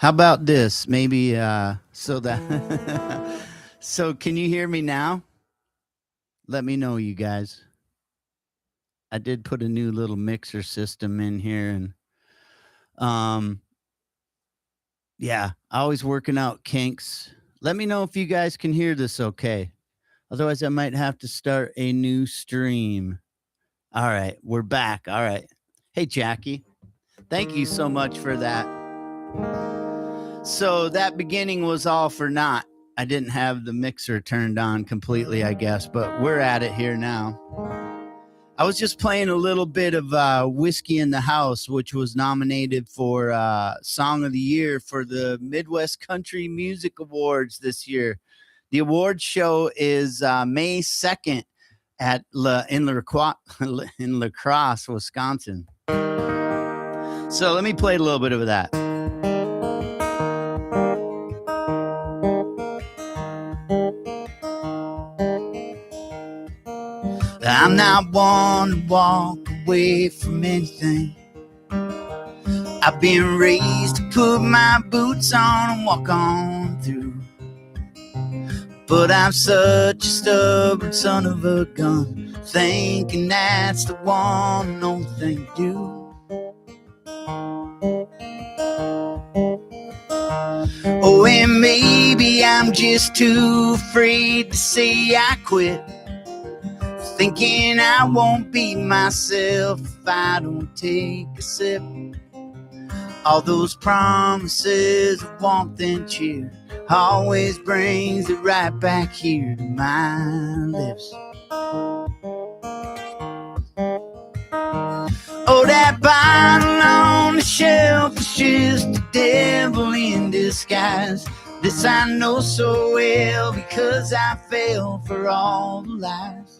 How about this? Maybe so that so can you hear me now? Let me know, you guys. I did put a new little mixer system in here, and um yeah, always working out kinks. Let me know if you guys can hear this okay. Otherwise I might have to start a new stream. All right, we're back. All right. Hey Jackie, thank you so much for that. So that beginning was all for naught. I didn't have the mixer turned on completely, I guess, but we're at it here now. I was just playing a little bit of Whiskey in the House, which was nominated for Song of the Year for the Midwest Country Music Awards this year. The awards show is May 2nd at in La Crosse, Wisconsin. So let me play a little bit of that. I'm not one to walk away from anything. I've been raised to put my boots on and walk on through. But I'm such a stubborn son of a gun, thinking that's the one and only thing to do. Oh, and maybe I'm just too afraid to say I quit, thinking I won't be myself if I don't take a sip. All those promises of warmth and cheer always brings it right back here to my lips. Oh, that bottle on the shelf is just the devil in disguise. This I know so well because I fell for all the lies.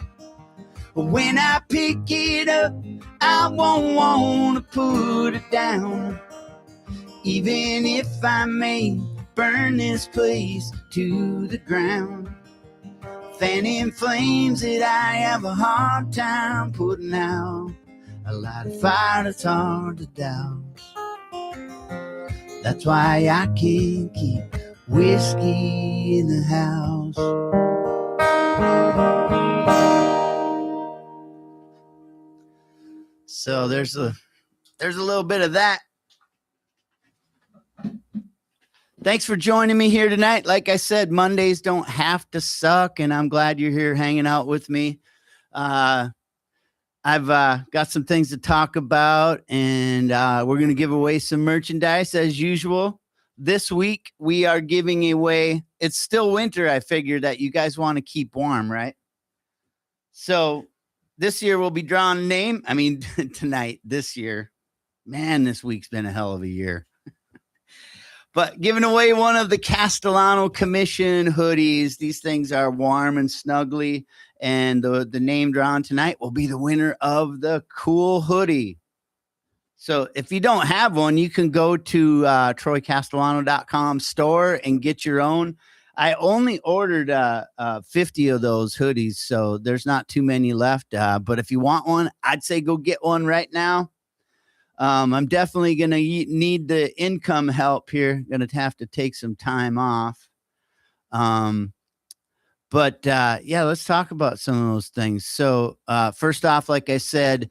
But when I pick it up, I won't want to put it down, even if I may burn this place to the ground. Fanning flames that I have a hard time putting out, a light of fire that's hard to douse. That's why I can't keep whiskey in the house. So there's a little bit of that. Thanks for joining me here tonight. Like I said, Mondays don't have to suck, and I'm glad you're here hanging out with me. I've got some things to talk about, and we're going to give away some merchandise as usual. This week, we are giving away, it's still winter. I figure that you guys want to keep warm, right? So this year, we'll be drawing a name. I mean, tonight, this year. Man, this week's been a hell of a year. But giving away one of the Castellano Commission hoodies. These things are warm and snuggly. And the name drawn tonight will be the winner of the cool hoodie. So if you don't have one, you can go to TroyCastellano.com store and get your own. I only ordered 50 of those hoodies, so there's not too many left. But if you want one, I'd say go get one right now. I'm definitely going to need the income help here. Going to have to take some time off. But yeah, let's talk about some of those things. So first off, like I said,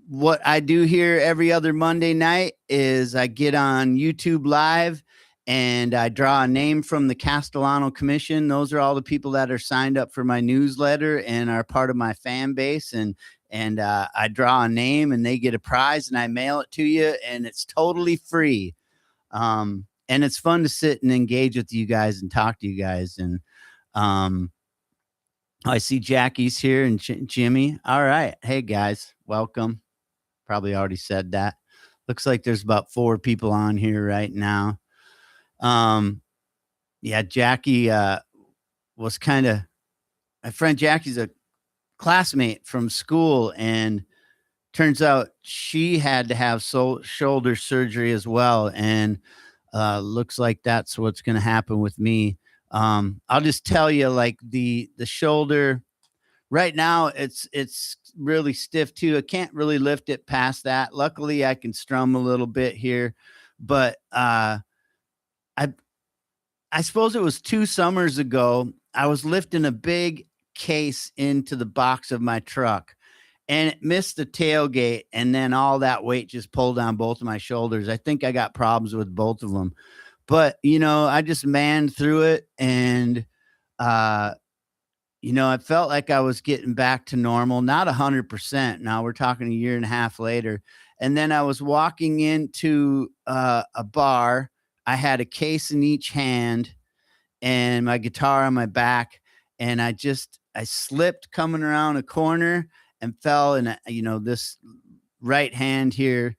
what I do here every other Monday night is I get on YouTube Live and I draw a name from the Castellano Commission. Those are all the people that are signed up for my newsletter and are part of my fan base. And I draw a name and they get a prize and I mail it to you, and it's totally free. And it's fun to sit and engage with you guys and talk to you guys. And I see Jackie's here and Jimmy. All right. Hey guys, welcome. Probably already said that. Looks like there's about 4 people on here right now. Yeah, Jackie was kind of, my friend Jackie's a classmate from school, and turns out she had to have shoulder surgery as well, and looks like that's what's going to happen with me. I'll just tell you, like the shoulder right now, it's really stiff too. I can't really lift it past that. Luckily I can strum a little bit here, but I I suppose it was 2 summers ago. I was lifting a big case into the box of my truck, and it missed the tailgate, and then all that weight just pulled on both of my shoulders. I think I got problems with both of them, but, I just manned through it, and, uh, I felt like I was getting back to normal, not 100%. Now we're talking a year and a half later, and then I was walking into, a bar. I had a case in each hand and my guitar on my back, and I slipped coming around a corner and fell, and this right hand here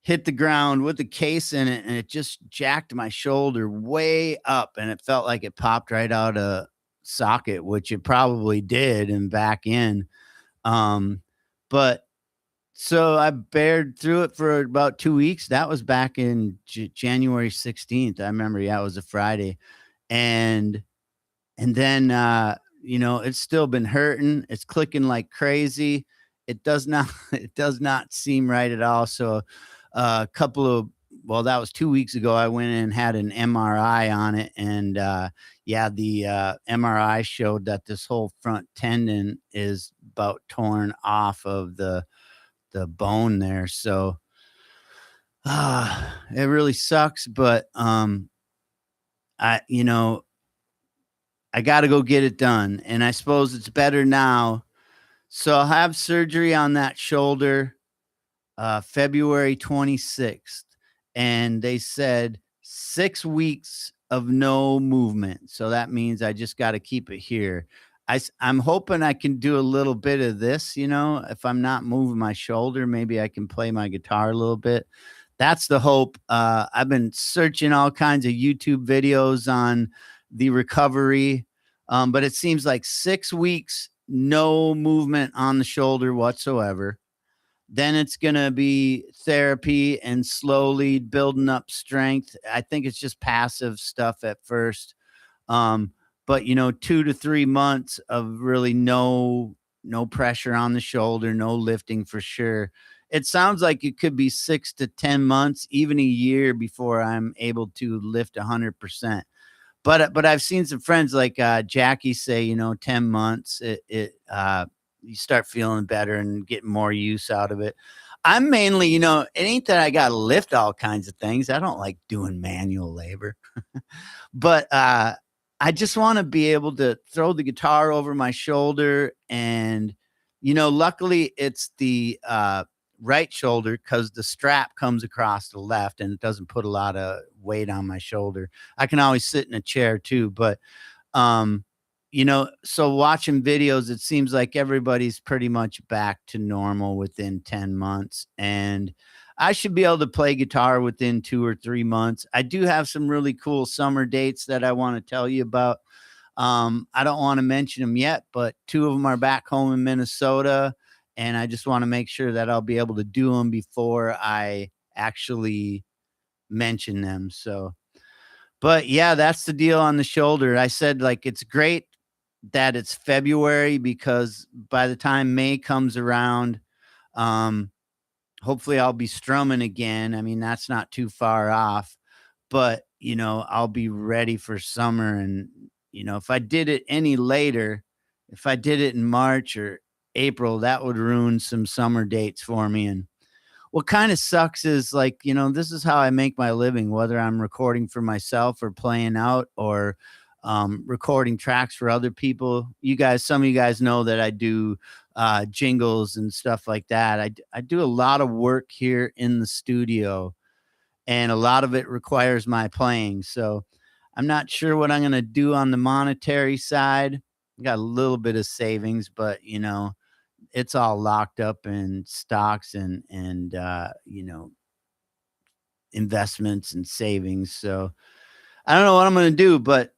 hit the ground with the case in it, and it just jacked my shoulder way up, and it felt like it popped right out of socket, which it probably did, and back in. um but so I bared through it for about 2 weeks. That was back in January 16th. I remember, yeah, it was a Friday. And and then, it's still been hurting. It's clicking like crazy. It does not it does not seem right at all. So, a couple of well, that was 2 weeks ago. I went in and had an MRI on it, and, yeah, the, MRI showed that this whole front tendon is about torn off of the bone there. So, it really sucks, but, I you know, I gotta go get it done, and I suppose it's better now. So I'll have surgery on that shoulder, February 26th, and they said 6 weeks of no movement. So that means I just gotta keep it here. I'm hoping I can do a little bit of this, if I'm not moving my shoulder, maybe I can play my guitar a little bit. That's the hope. I've been searching all kinds of YouTube videos on the recovery, but it seems like 6 weeks, no movement on the shoulder whatsoever. Then it's going to be therapy and slowly building up strength. I think it's just passive stuff at first. Um, but 2 to 3 months of really no pressure on the shoulder, no lifting for sure. It sounds like it could be 6 to 10 months, even a year before I'm able to lift 100%. But I've seen some friends like, Jackie say, 10 months, you start feeling better and getting more use out of it. I'm mainly, it ain't that I gotta lift all kinds of things. I don't like doing manual labor. But, I just wanna be able to throw the guitar over my shoulder, and, luckily it's the, right shoulder, because the strap comes across the left and it doesn't put a lot of weight on my shoulder. I can always sit in a chair too, but, um, so watching videos, it seems like everybody's pretty much back to normal within 10 months, and I should be able to play guitar within 2 or 3 months. I do have some really cool summer dates that I want to tell you about. I don't want to mention them yet, but two of them are back home in Minnesota, and I just want to make sure that I'll be able to do them before I actually mention them. So, but yeah, that's the deal on the shoulder. I said, like, it's great that it's February, because by the time May comes around, um, hopefully I'll be strumming again. I mean, that's not too far off, but I'll be ready for summer. And if I did it any later, if I did it in March or April, that would ruin some summer dates for me. And what kind of sucks is, like, this is how I make my living, whether I'm recording for myself or playing out, or recording tracks for other people. Some of you guys know that I do jingles and stuff like that. I do a lot of work here in the studio, and a lot of it requires my playing. So I'm not sure what I'm going to do on the monetary side. Got a little bit of savings, but it's all locked up in stocks and investments and savings. So I don't know what I'm going to do, but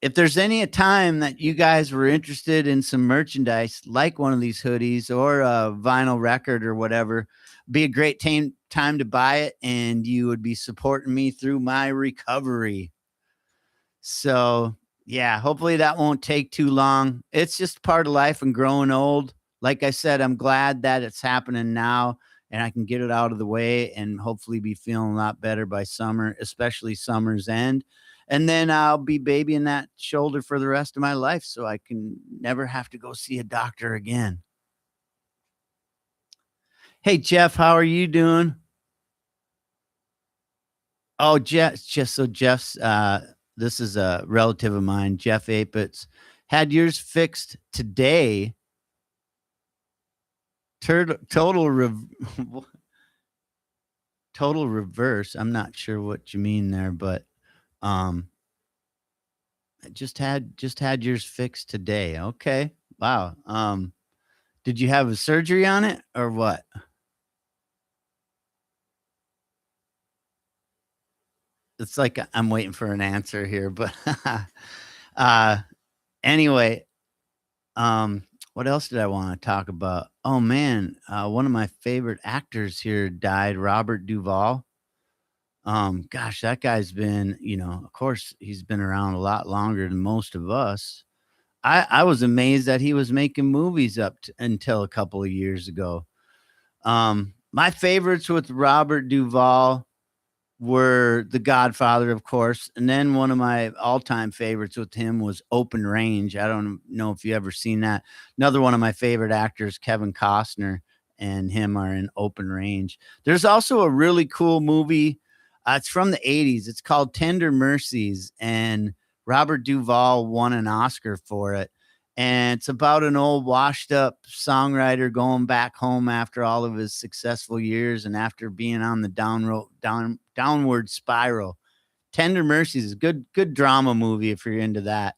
if there's any time that you guys were interested in some merchandise, like one of these hoodies or a vinyl record or whatever, be a great time to buy it, and you would be supporting me through my recovery. So, yeah, hopefully that won't take too long. It's just part of life and growing old. Like I said, I'm glad that it's happening now, and I can get it out of the way and hopefully be feeling a lot better by summer, especially summer's end. And then I'll be babying that shoulder for the rest of my life so I can never have to go see a doctor again. Hey, Jeff, how are you doing? Oh, Jeff's, this is a relative of mine, Jeff Apitz, had yours fixed today. Total total reverse. I'm not sure what you mean there, but um, just had yours fixed today. Okay, wow. Did you have a surgery on it or what? It's like I'm waiting for an answer here, but uh, anyway, Um, what else did I wanna talk about? Oh, man, one of my favorite actors here died, Robert Duvall. Gosh, that guy's been, of course, he's been around a lot longer than most of us. I was amazed that he was making movies up t until a couple of years ago. My favorites with Robert Duvall were The Godfather, of course, and then one of my all-time favorites with him was Open Range. I don't know if you ever seen that. Another one of my favorite actors, Kevin Costner, and him are in Open Range. There's also a really cool movie. It's from the '80s. It's called Tender Mercies, and Robert Duvall won an Oscar for it. And it's about an old washed up songwriter going back home after all of his successful years and after being on the downward spiral. Tender Mercies is a good drama movie if you're into that.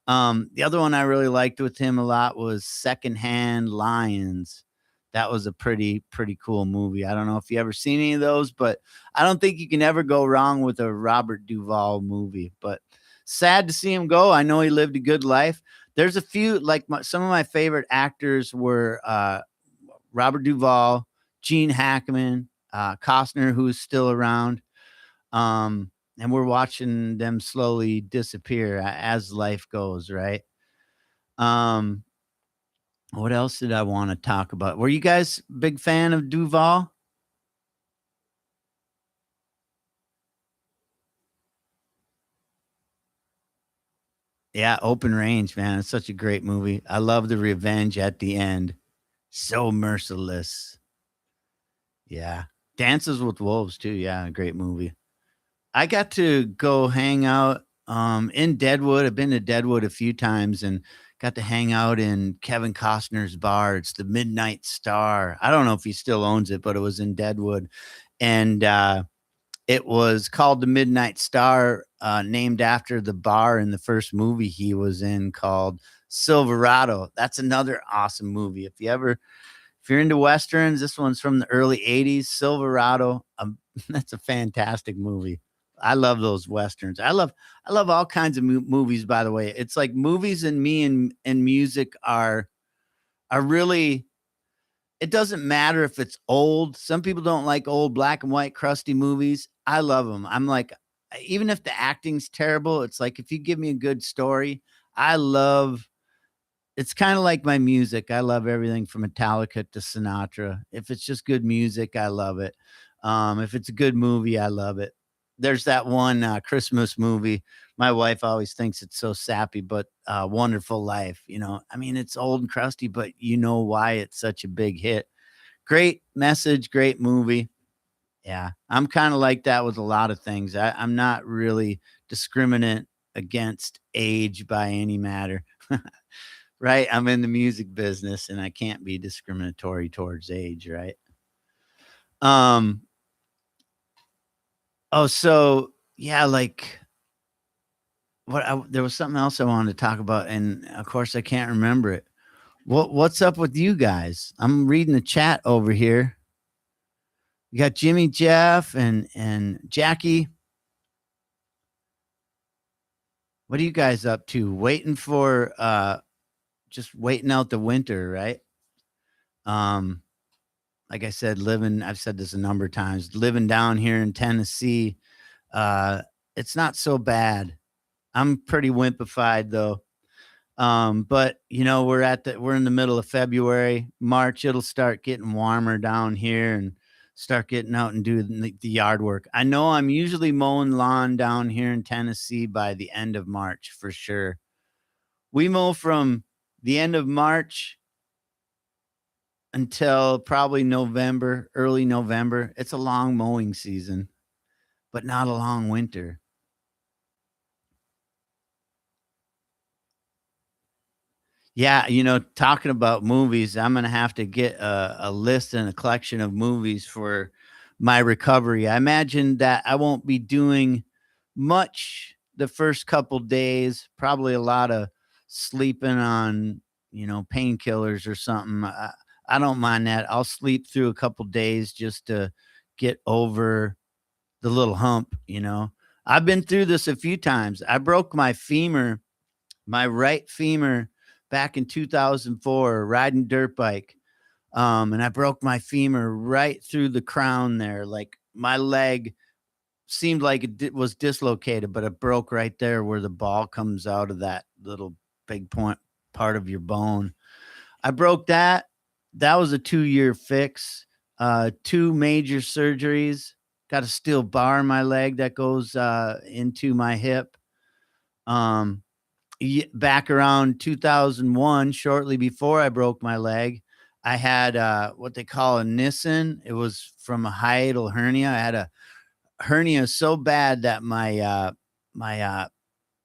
The other one I really liked with him a lot was Secondhand Lions. That was a pretty cool movie. I don't know if you ever seen any of those, but I don't think you can ever go wrong with a Robert Duvall movie. But sad to see him go. I know he lived a good life. There's a few like some of my favorite actors were Robert Duvall, Gene Hackman, Costner, who's still around. And we're watching them slowly disappear as life goes, right? Um, what else did I want to talk about? Were you guys big fan of Duvall? Yeah, Open Range, man. It's such a great movie. I love the revenge at the end. So merciless. Yeah. Dances with Wolves too. Yeah, great movie. I got to go hang out in Deadwood. I've been to Deadwood a few times and got to hang out in Kevin Costner's bar. It's the Midnight Star. I don't know if he still owns it, but it was in Deadwood. And it was called the Midnight Star, named after the bar in the first movie he was in called Silverado. That's another awesome movie. If you're into westerns, this one's from the early '80s. Silverado. That's a fantastic movie. I love those westerns. I love all kinds of movies. By the way, it's like movies and me and music are really. It doesn't matter if it's old. Some people don't like old black and white crusty movies. I love them. I'm like, even if the acting's terrible, it's like if you give me a good story, I love it's kinda like my music. I love everything from Metallica to Sinatra. If it's just good music, I love it. If it's a good movie, I love it. There's that one, Christmas movie. My wife always thinks it's so sappy, but, Wonderful Life, I mean, it's old and crusty, but you know why it's such a big hit. Great message, great movie. Yeah, I'm kinda like that with a lot of things. I'm not really discriminant against age by any matter. Right? I'm in the music business and I can't be discriminatory towards age, right? Um, oh, so yeah, like there was something else I wanted to talk about, and of course I can't remember it. What's up with you guys? I'm reading the chat over here. You got Jimmy, Jeff, and Jackie. What are you guys up to? Waiting for just waiting out the winter, right? Um, like I said, I've said this a number of times, living down here in Tennessee, uh, it's not so bad. I'm pretty wimpified though. But we're in the middle of February, March, it'll start getting warmer down here. And start getting out and doing the yard work. I know I'm usually mowing lawn down here in Tennessee by the end of March for sure. We mow from the end of March until probably November, early November. It's a long mowing season, but not a long winter. Yeah, talking about movies, I'm gonna have to get a list and a collection of movies for my recovery. I imagine that I won't be doing much the first couple days, probably a lot of sleeping on, painkillers or something. I don't mind that. I'll sleep through a couple days just to get over the little hump. I've been through this a few times. I broke my femur, my right femur, back in 2004 riding dirt bike. And I broke my femur right through the crown there. Like my leg seemed like it was dislocated, but it broke right there where the ball comes out of that little big point part of your bone. I broke that. That was a 2-year fix. Two major surgeries. Got a steel bar in my leg that goes into my hip. Um, Back around 2001, shortly before I broke my leg, I had what they call a Nissen. It was from a hiatal hernia. I had a hernia so bad that my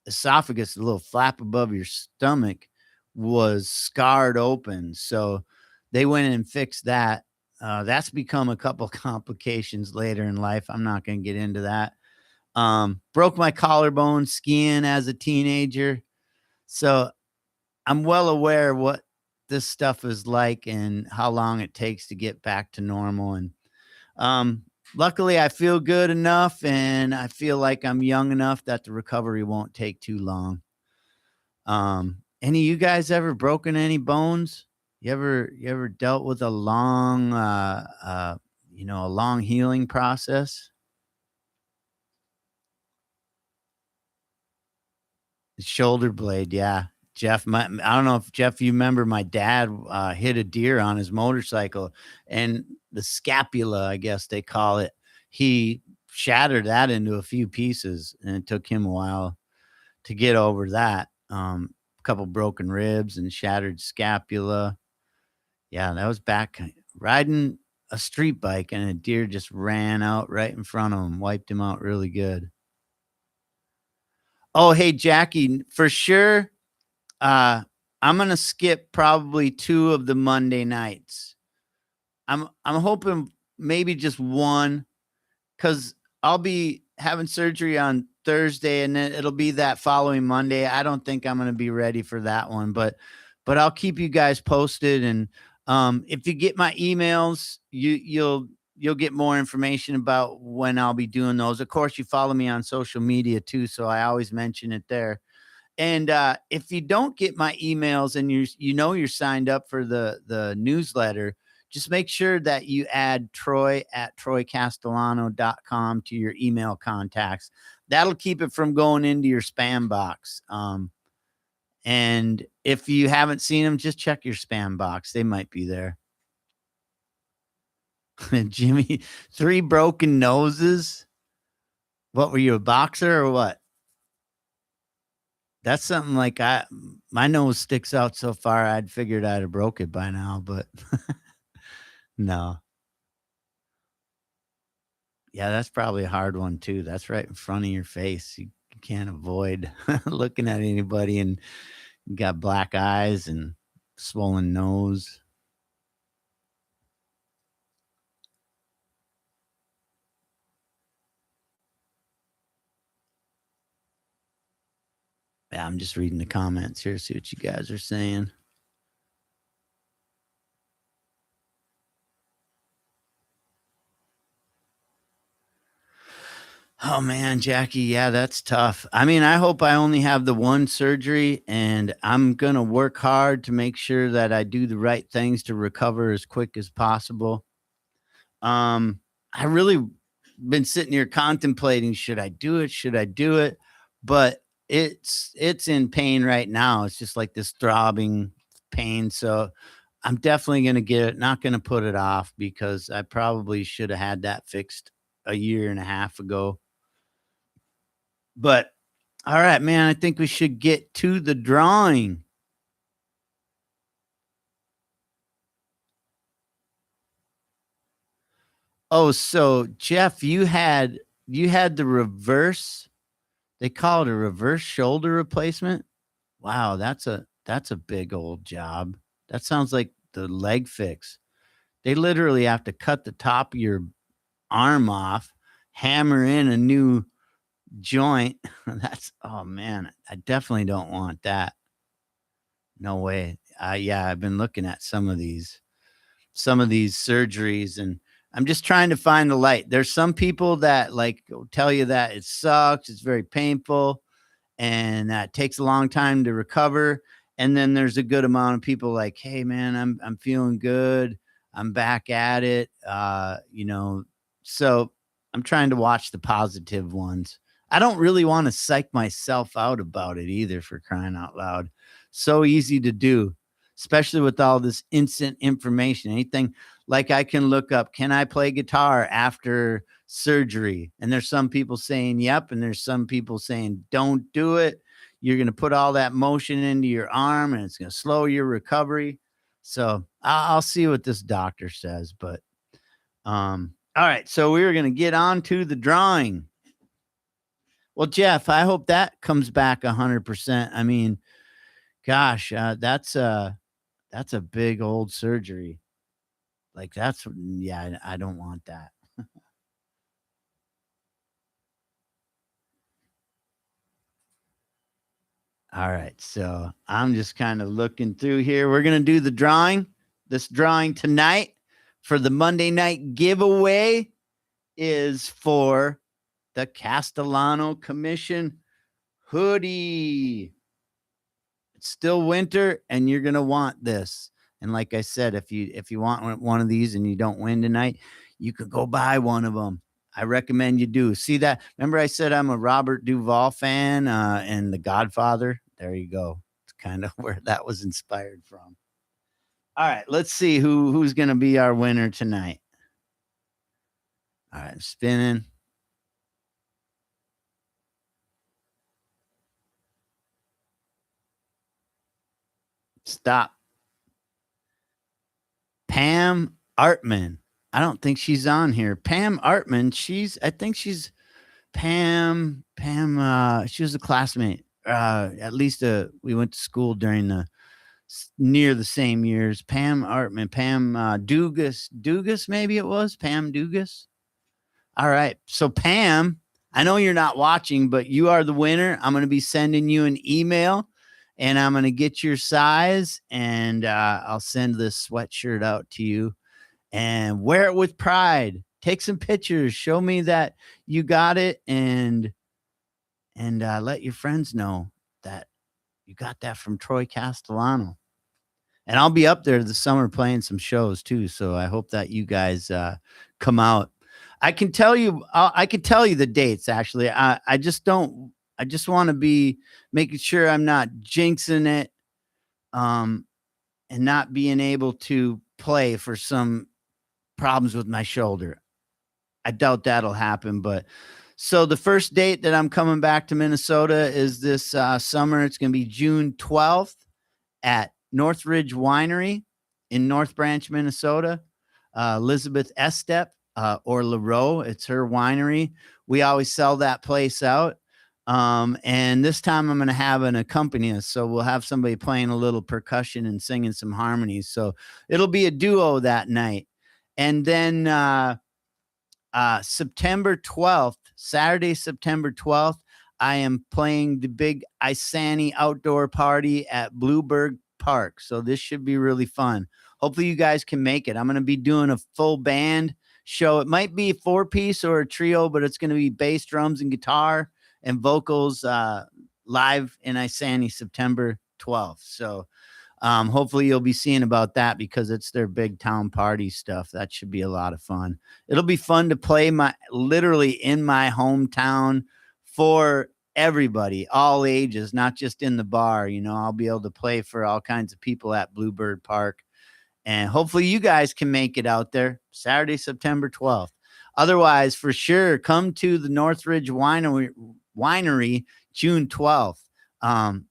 esophagus, the little flap above your stomach, was scarred open. So they went in and fixed that. That's become a couple complications later in life. I'm not going to get into that. Broke my collarbone skiing as a teenager. So I'm well aware what this stuff is like and how long it takes to get back to normal. And luckily, I feel good enough, and I feel like I'm young enough that the recovery won't take too long. Any of you guys ever broken any bones? You ever dealt with a long, a long healing process? Shoulder blade, yeah. Jeff, I don't know if Jeff, you remember my dad hit a deer on his motorcycle, and the scapula, I guess they call it, he shattered that into a few pieces, and it took him a while to get over that. A couple broken ribs and shattered scapula. Yeah, that was back riding a street bike, and a deer just ran out right in front of him, wiped him out really good. Oh, hey, Jackie, for sure. Uh, I'm gonna skip probably 2 of the Monday nights. I'm hoping maybe just 1, because 'cause I'll be having surgery on Thursday, and then it'll be that following Monday. I don't think I'm gonna be ready for that one, but I'll keep you guys posted. And if you get my emails, you'll get more information about when I'll be doing those. Of course, you follow me on social media too, so I always mention it there. And if you don't get my emails and you're signed up for the newsletter, just make sure that you add Troy at troycastellano.com to your email contacts. That'll keep it from going into your spam box. And if you haven't seen them, just check your spam box. They might be there. Jimmy, 3 broken noses. What were you, a boxer or what? That's something like my nose sticks out so far, I'd figured I'd have broke it by now, but no. Yeah, that's probably a hard one too. That's right in front of your face. You can't avoid looking at anybody, and you got black eyes and swollen nose. Yeah, I'm just reading the comments here, see what you guys are saying. Oh man, Jackie, yeah, that's tough. I mean, I hope I only have the one surgery, and I'm going to work hard to make sure that I do the right things to recover as quick as possible. I really been sitting here contemplating, should I do it? Should I do it? But it's in pain right now. It's just like this throbbing pain. So I'm definitely going to get it, not going to put it off because I probably should have had that fixed a year and a half ago. But all right, man, I think we should get to the drawing. Oh, so Jeff, you had the reverse, they call it a reverse shoulder replacement. Wow, that's a big old job. That sounds like the leg fix. They literally have to cut the top of your arm off, hammer in a new joint. That's oh man, I definitely don't want that. No way. Yeah, I've been looking at some of these surgeries, and I'm just trying to find the light. There's some people that like will tell you that it sucks, it's very painful, and that takes a long time to recover. And then there's a good amount of people like, hey man, I'm feeling good. I'm back at it. So I'm trying to watch the positive ones. I don't really want to psych myself out about it either, for crying out loud. So easy to do, especially with all this instant information. Anything like I can look up, can I play guitar after surgery? And there's some people saying yep, and there's some people saying don't do it. You're going to put all that motion into your arm and it's going to slow your recovery. So I'll see what this doctor says. But all right, so we're going to get on to the drawing. Well, Jeff, I hope that comes back 100%. I mean, gosh, that's a big old surgery. Like yeah, I don't want that. All right, so I'm just kind of looking through here. We're gonna do the drawing. This drawing tonight for the Monday night giveaway is for the Castellano Commission hoodie. It's still winter, and you're gonna want this. And like I said, if you want one of these and you don't win tonight, you could go buy one of them. I recommend you do. See that? Remember, I said I'm a Robert Duvall fan and The Godfather. There you go. It's kind of where that was inspired from. All right, let's see who's gonna be our winner tonight. All right, spinning. Stop. Pam Artman. I don't think she's on here. Pam Artman. I think she's Pam. She was a classmate. At least we went to school during near the same years. Pam Artman. Pam Dugas. Maybe it was Pam Dugas. All right. So Pam, I know you're not watching, but you are the winner. I'm going to be sending you an email, and I'm going to get your size, and I'll send this sweatshirt out to you, and wear it with pride. Take some pictures. Show me that you got it, and let your friends know that you got that from Troy Castellano. And I'll be up there this summer playing some shows too. So I hope that you guys come out. I can tell you the dates. Actually, I just don't. I just want to be making sure I'm not jinxing it, um, and not being able to play for some problems with my shoulder. I doubt that'll happen. But so the first date that I'm coming back to Minnesota is this summer. It's going to be June 12th at Northridge Winery in North Branch, Minnesota. Elizabeth Estep or LaRoe, it's her winery. We always sell that place out. And this time I'm going to have an accompanist. So we'll have somebody playing a little percussion and singing some harmonies. So it'll be a duo that night. And then September 12th, Saturday, September 12th, I am playing the big Isani outdoor party at Bluebird Park. So this should be really fun. Hopefully you guys can make it. I'm going to be doing a full band show. It might be a 4-piece or a trio, but it's going to be bass, drums, and guitar and vocals live in Isani September 12th. So hopefully you'll be seeing about that because it's their big town party stuff. That should be a lot of fun. It'll be fun to play literally in my hometown for everybody, all ages, not just in the bar. I'll be able to play for all kinds of people at Bluebird Park. And hopefully you guys can make it out there Saturday, September 12th. Otherwise, for sure, come to the Northridge Winery June 12th.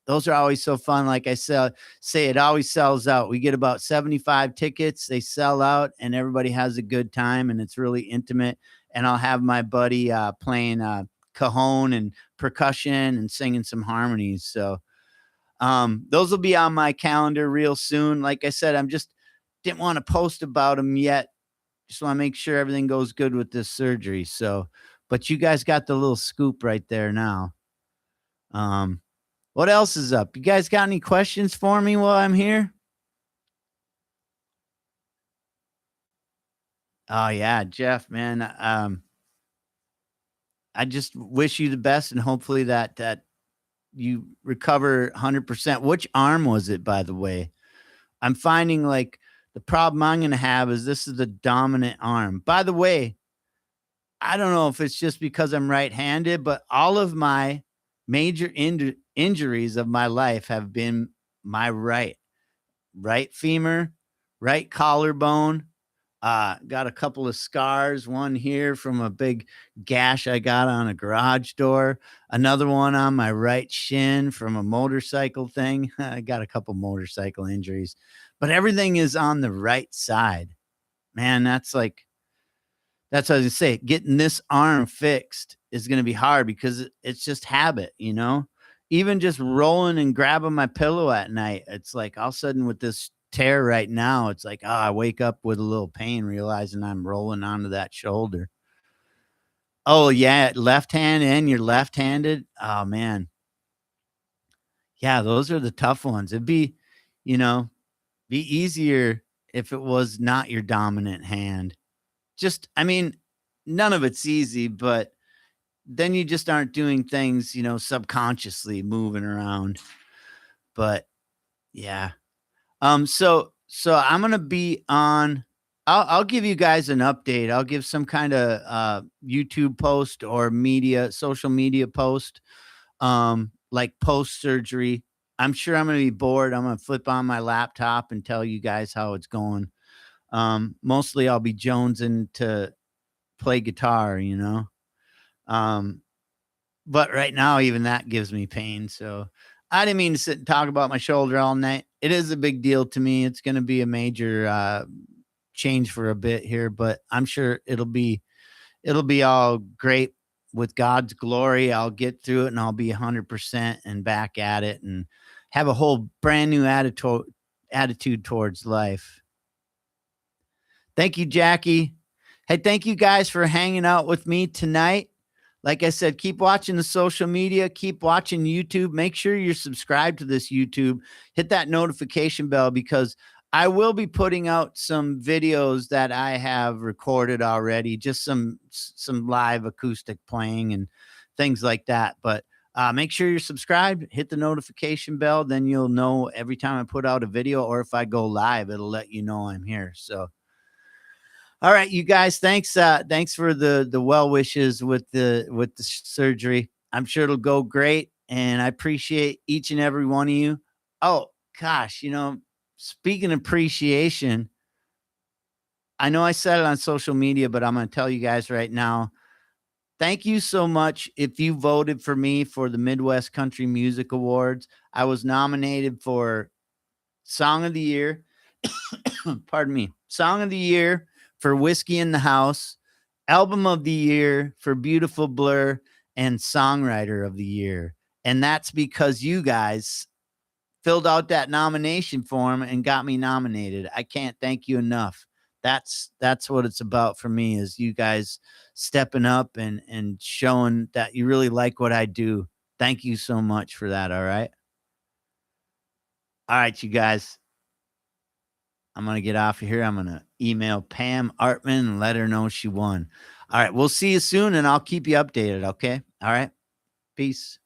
Those are always so fun. Like I said, it always sells out. We get about 75 tickets. They sell out and everybody has a good time and it's really intimate. And I'll have my buddy playing cajon and percussion and singing some harmonies. So those will be on my calendar real soon. Like I said, I'm just didn't want to post about them yet. Just want to make sure everything goes good with this surgery. So, but you guys got the little scoop right there now. What else is up? You guys got any questions for me while I'm here? Oh yeah, Jeff, man. I just wish you the best and hopefully that you recover 100%. Which arm was it, by the way? I'm finding like the problem I'm going to have is this is the dominant arm. By the way, I don't know if it's just because I'm right-handed, but all of my major injuries of my life have been my right femur, right collarbone. Got a couple of scars, one here from a big gash I got on a garage door, another one on my right shin from a motorcycle thing. I got a couple motorcycle injuries, but everything is on the right side. Man, that's what I was gonna say. Getting this arm fixed is gonna be hard because it's just habit, you know? Even just rolling and grabbing my pillow at night, it's like all of a sudden with this tear right now, it's like, oh, I wake up with a little pain realizing I'm rolling onto that shoulder. Oh, yeah, left hand and you're left-handed. Oh, man. Yeah, those are the tough ones. It'd you know, be easier if it was not your dominant hand. Just, I mean, none of it's easy, but then you just aren't doing things, subconsciously moving around. But yeah. So I'm gonna be on. I'll give you guys an update. I'll give some kind of YouTube post or social media post, like post surgery. I'm sure I'm gonna be bored. I'm gonna flip on my laptop and tell you guys how it's going. Mostly I'll be jonesing to play guitar, Um, but right now, even that gives me pain. So I didn't mean to sit and talk about my shoulder all night. It is a big deal to me. It's going to be a major change for a bit here, but I'm sure it'll be all great with God's glory. I'll get through it and I'll be 100% and back at it and have a whole brand new attitude towards life. Thank you, Jackie. Hey, thank you guys for hanging out with me tonight. Like I said, keep watching the social media, keep watching YouTube. Make sure you're subscribed to this YouTube. Hit that notification bell because I will be putting out some videos that I have recorded already, just some live acoustic playing and things like that. But make sure you're subscribed, hit the notification bell, then you'll know every time I put out a video or if I go live, it'll let you know I'm here. So all right, you guys, thanks for the well wishes with the surgery. I'm sure it'll go great and I appreciate each and every one of you. Oh gosh, speaking of appreciation, I know I said it on social media, but I'm going to tell you guys right now. Thank you so much if you voted for me for the Midwest Country Music Awards. I was nominated for Song of the Year. Pardon me. Song of the Year for Whiskey in the House, Album of the Year for Beautiful Blur, and Songwriter of the Year. And that's because you guys filled out that nomination form and got me nominated. I can't thank you enough. That's what it's about for me is you guys stepping up and showing that you really like what I do. Thank you so much for that. All right. All right, you guys. I'm going to get off of here. I'm going to email Pam Artman and let her know she won. All right. We'll see you soon and I'll keep you updated. Okay. All right. Peace.